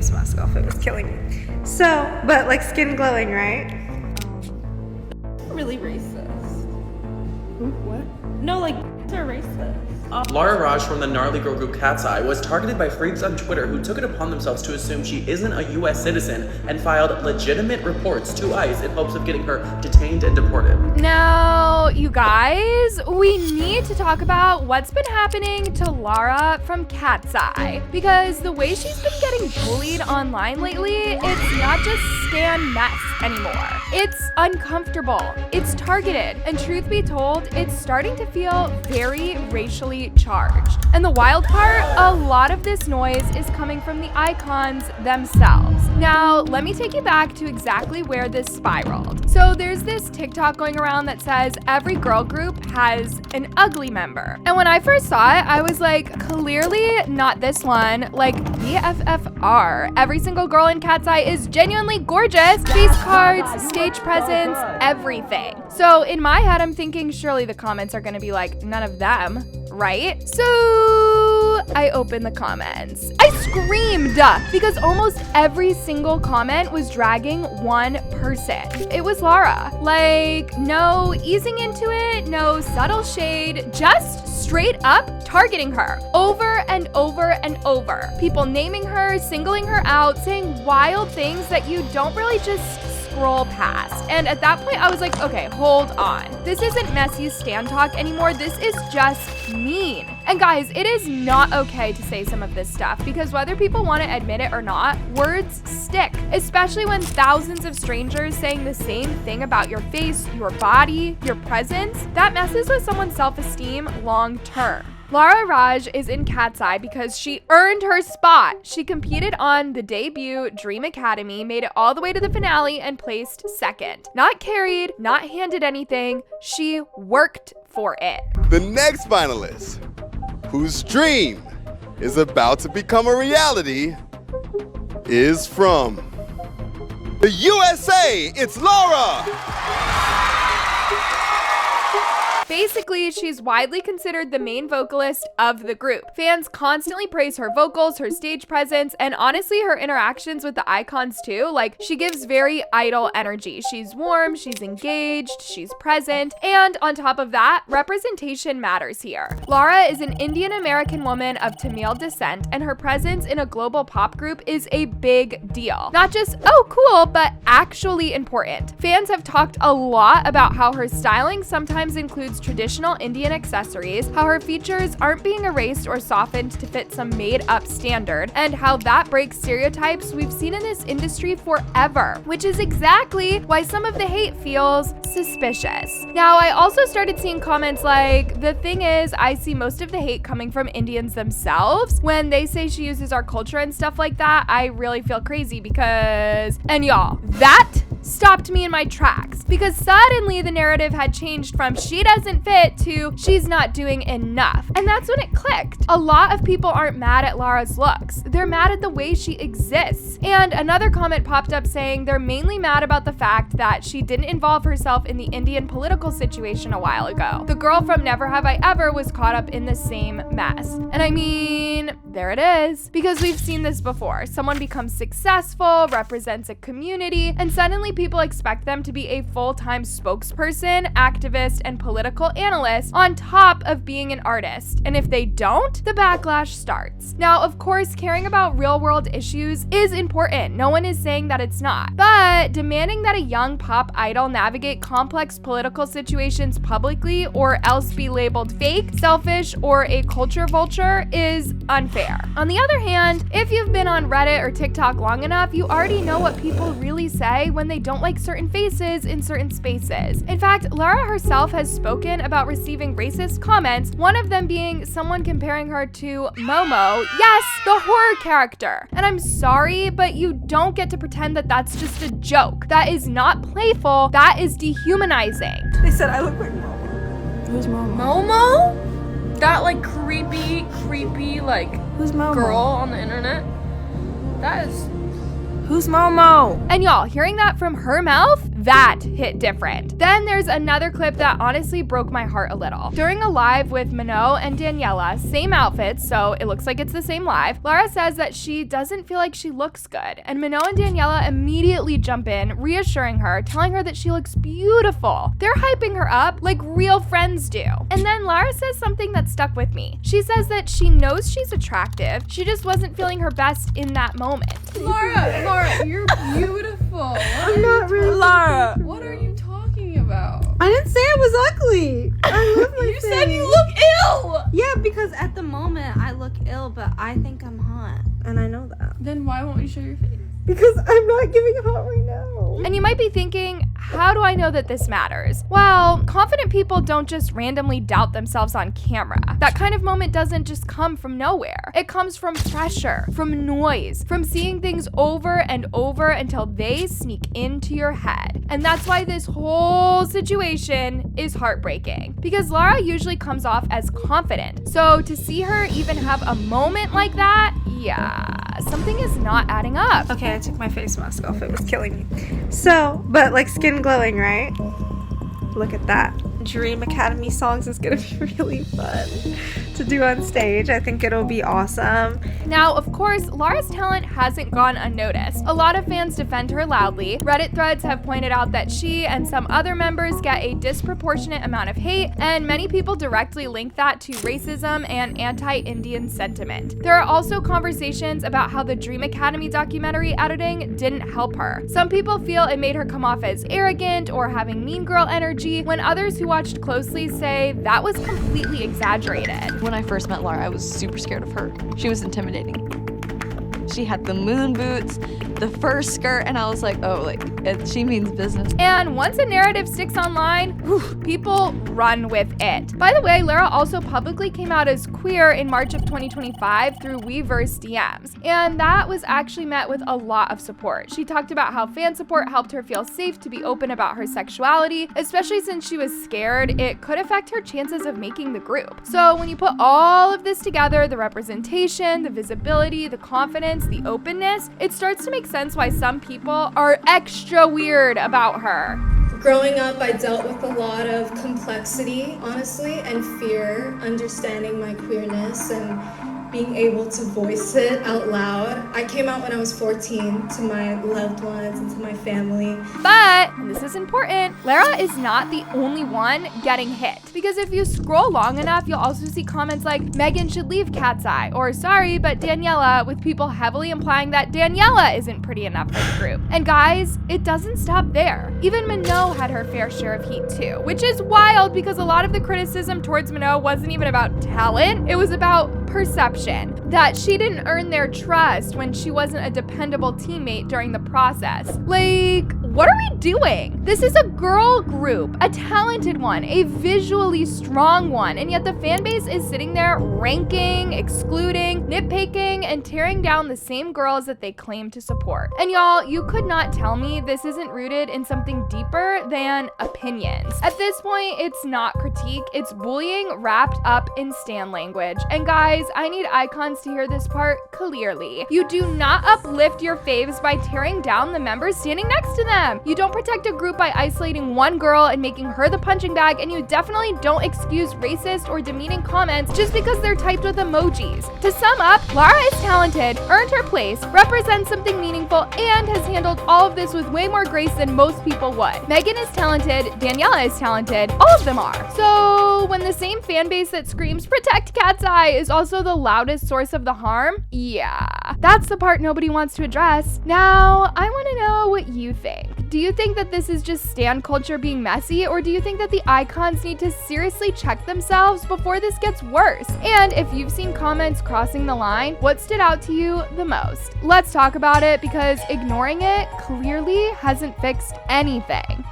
face mask off. It was killing me. So, but like skin glowing, right? Really racist. What? No, like, they're racist. Lara Raj from the gnarly girl group Katseye was targeted by freaks on Twitter who took it upon themselves to assume she isn't a US citizen and filed legitimate reports to ICE in hopes of getting her detained and deported. Now, you guys, we need to talk about what's been happening to Lara from Katseye, because the way she's been getting bullied online lately, it's not just stan mess anymore. It's uncomfortable, it's targeted, and truth be told, it's starting to feel very racially charged. And the wild part, a lot of this noise is coming from the icons themselves. Now, let me take you back to exactly where this spiraled. So there's this TikTok going around that says every girl group has an ugly member. And when I first saw it, I was like, clearly not this one, like BFFR. Every single girl in Katseye is genuinely gorgeous. Face cards, stage presence, everything. So in my head, I'm thinking surely the comments are gonna be like, none of them, right? So I opened the comments. I screamed because almost every single comment was dragging one person. It was Lara. Like, no easing into it, no subtle shade, just straight up targeting her over and over and over. People naming her, singling her out, saying wild things that you don't really just scroll past. And at that point, I was like, okay, hold on. This isn't messy stan talk anymore. This is just mean. And guys, it is not okay to say some of this stuff because whether people want to admit it or not, words stick, especially when thousands of strangers saying the same thing about your face, your body, your presence, that messes with someone's self-esteem long term. Lara Raj is in Katseye because she earned her spot. She competed on the debut Dream Academy, made it all the way to the finale, and placed second. Not carried, not handed anything, she worked for it. The next finalist, whose dream is about to become a reality, is from the USA. It's Lara! Basically, she's widely considered the main vocalist of the group. Fans constantly praise her vocals, her stage presence, and honestly, her interactions with the icons too. Like, she gives very idol energy. She's warm, she's engaged, she's present, and on top of that, representation matters here. Lara is an Indian American woman of Tamil descent, and her presence in a global pop group is a big deal. Not just, oh cool, but actually important. Fans have talked a lot about how her styling sometimes includes traditional Indian accessories, how her features aren't being erased or softened to fit some made-up standard, and how that breaks stereotypes we've seen in this industry forever, which is exactly why some of the hate feels suspicious. Now, I also started seeing comments like, the thing is, I see most of the hate coming from Indians themselves. When they say she uses our culture and stuff like that, I really feel crazy because, and y'all, that stopped me in my tracks because suddenly the narrative had changed from she doesn't fit to she's not doing enough. And that's when it clicked. A lot of people aren't mad at Lara's looks. They're mad at the way she exists. And another comment popped up saying they're mainly mad about the fact that she didn't involve herself in the Indian political situation a while ago. The girl from Never Have I Ever was caught up in the same mess. And I mean, there it is. Because we've seen this before. Someone becomes successful, represents a community, and suddenly people expect them to be a full-time spokesperson, activist, and political analyst on top of being an artist. And if they don't, the backlash starts. Now, of course, caring about real-world issues is important. No one is saying that it's not. But demanding that a young pop idol navigate complex political situations publicly or else be labeled fake, selfish, or a culture vulture is unfair. On the other hand, if you've been on Reddit or TikTok long enough, you already know what people really say when they don't like certain faces in certain spaces. In fact, Lara herself has spoken about receiving racist comments, one of them being someone comparing her to Momo, yes, the horror character. And I'm sorry, but you don't get to pretend that that's just a joke. That is not playful, that is dehumanizing. They said I look like Momo. Who's Momo? Momo? That like creepy like Who's Momo? girl on the internet? That is... Who's Momo? And y'all, hearing that from her mouth, that hit different. Then there's another clip that honestly broke my heart a little. During a live with Minot and Daniela, same outfits, so it looks like it's the same live, Lara says that she doesn't feel like she looks good. And Minot and Daniela immediately jump in, reassuring her, telling her that she looks beautiful. They're hyping her up like real friends do. And then Lara says something that stuck with me. She says that she knows she's attractive, she just wasn't feeling her best in that moment. Lara, you're beautiful. I'm not really. Lara, what are you talking about? I didn't say I was ugly. I love my You face. said you look ill. Yeah, because at the moment I look ill, but I think I'm hot, and I know that. Then why won't you show your face? Because I'm not giving hot right now. And you might be thinking, how do I know that this matters? Well, confident people don't just randomly doubt themselves on camera. That kind of moment doesn't just come from nowhere. It comes from pressure, from noise, from seeing things over and over until they sneak into your head. And that's why this whole situation is heartbreaking. Because Lara usually comes off as confident. So to see her even have a moment like that, yeah, something is not adding up. Okay, I took my face mask off. It was killing me. So, but like skin glowing, right? Look at that. Dream Academy songs is gonna be really fun to do on stage. I think it'll be awesome. Now, of course, Lara's talent hasn't gone unnoticed. A lot of fans defend her loudly. Reddit threads have pointed out that she and some other members get a disproportionate amount of hate, and many people directly link that to racism and anti-Indian sentiment. There are also conversations about how the Dream Academy documentary editing didn't help her. Some people feel it made her come off as arrogant or having mean girl energy, when others who watched closely say that was completely exaggerated. When I first met Lara, I was super scared of her. She was intimidating. She had the moon boots, the fur skirt, and I was like, oh, she means business. And once a narrative sticks online, people run with it. By the way, Lara also publicly came out as queer in March of 2025 through Weverse DMs, and that was actually met with a lot of support. She talked about how fan support helped her feel safe to be open about her sexuality, especially since she was scared it could affect her chances of making the group. So when you put all of this together, the representation, the visibility, the confidence, the openness, it starts to make sense why some people are extra weird about her. Growing up, I dealt with a lot of complexity, honestly, and fear, understanding my queerness and being able to voice it out loud. I came out when I was 14 to my loved ones and to my family. But, and this is important, Lara is not the only one getting hit. Because if you scroll long enough, you'll also see comments like, Megan should leave Katseye, or sorry, but Daniela, with people heavily implying that Daniela isn't pretty enough for the group. And guys, it doesn't stop there. Even Minot had her fair share of heat too, which is wild because a lot of the criticism towards Minot wasn't even about talent, it was about perception, that she didn't earn their trust when she wasn't a dependable teammate during the process. Like, what are we doing? This is a girl group, a talented one, a visually strong one, and yet the fan base is sitting there ranking, excluding, nitpicking, and tearing down the same girls that they claim to support. And y'all, you could not tell me this isn't rooted in something deeper than opinions. At this point, it's not critique, it's bullying wrapped up in stan language. And guys, I need icons to hear this part clearly. You do not uplift your faves by tearing down the members standing next to them. You don't protect a group by isolating one girl and making her the punching bag, and you definitely don't excuse racist or demeaning comments just because they're typed with emojis. To sum up, Lara is talented, earned her place, represents something meaningful, and has handled all of this with way more grace than most people would. Megan is talented, Daniela is talented, all of them are. So when the same fan base that screams protect Katseye is also the loudest source of the harm, yeah, that's the part nobody wants to address. Now, I want to know what you think. Do you think that this is just stan culture being messy, or do you think that the icons need to seriously check themselves before this gets worse? And if you've seen comments crossing the line, what stood out to you the most? Let's talk about it, because ignoring it clearly hasn't fixed anything.